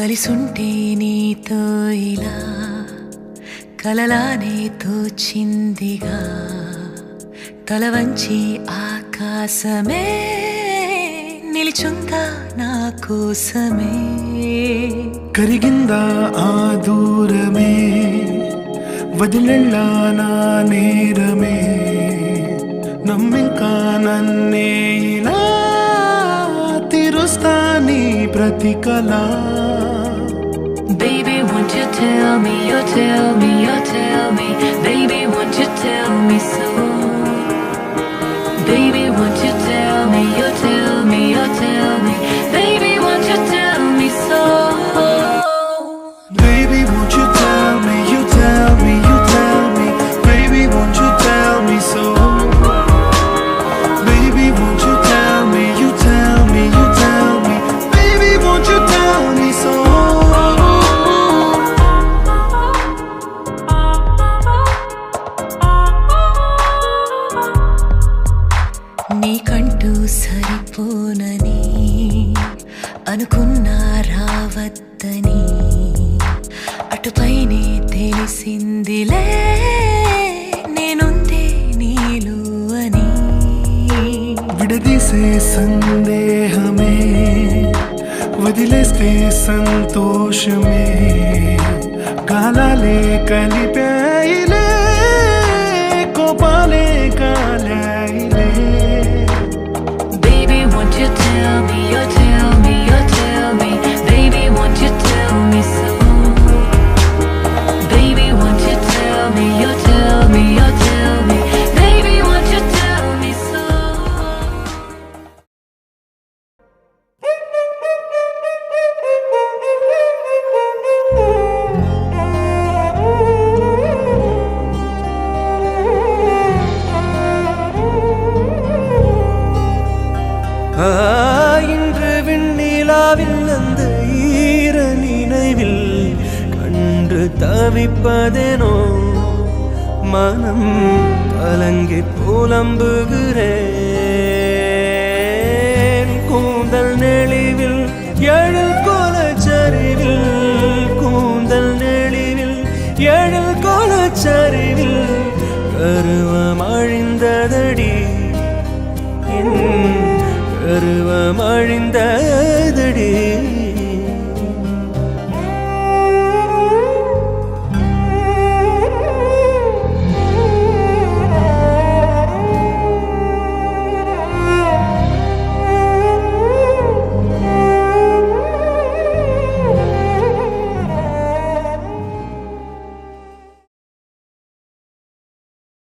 కలిసుంటే నీతో ఇలా కలలానే తోచిందిగా తల వంచి ఆకాశమే నిలిచుందా నా కోసమే కరిగిందా ఆ దూరమే వదిలెళ్ళా నా నేరమే నమ్మింకా నన్నే ఇలా తీరుస్తా నీ ప్రతి కళ Baby, won't you tell me, you tell me, you tell me Baby, won't you tell me so Baby, won't you tell me, you tell me, you tell me Baby, won't you tell me so Baby, won't you tell me, you tell me, you tell me Baby, won't you tell me so Baby, won't you tell me, you tell me, you tell me Baby, won't you tell me so నీకంటూ సరిపోనని అనుకున్నా రావద్దని అటుపైనే తెలిసిందిలే నేనుందే నీలో అని విడదీసే సందేహమే వదిలేస్తే సంతోషమే కాలాలే కలిపాయిలే కోపాలే కాలాయిలే Baby, won't you tell me, you tell me, you tell me Baby, won't you tell me so Baby, won't you tell me, you tell me, you tell me Baby, won't you tell me so இன்று விண்ணிலாவில் அந்த ஈர நினைவில் கண்டு தவிப்பதேனோ மனம் கலங்கி புலம்புகிறேன் கூந்தல் நெளிவில் எழில் கோலச்சரிவில் கூந்தல் நெளிவில் எழில் கோலச்சரிவில் கருவம் அழிந்ததடி கருவம் அழிந்ததடி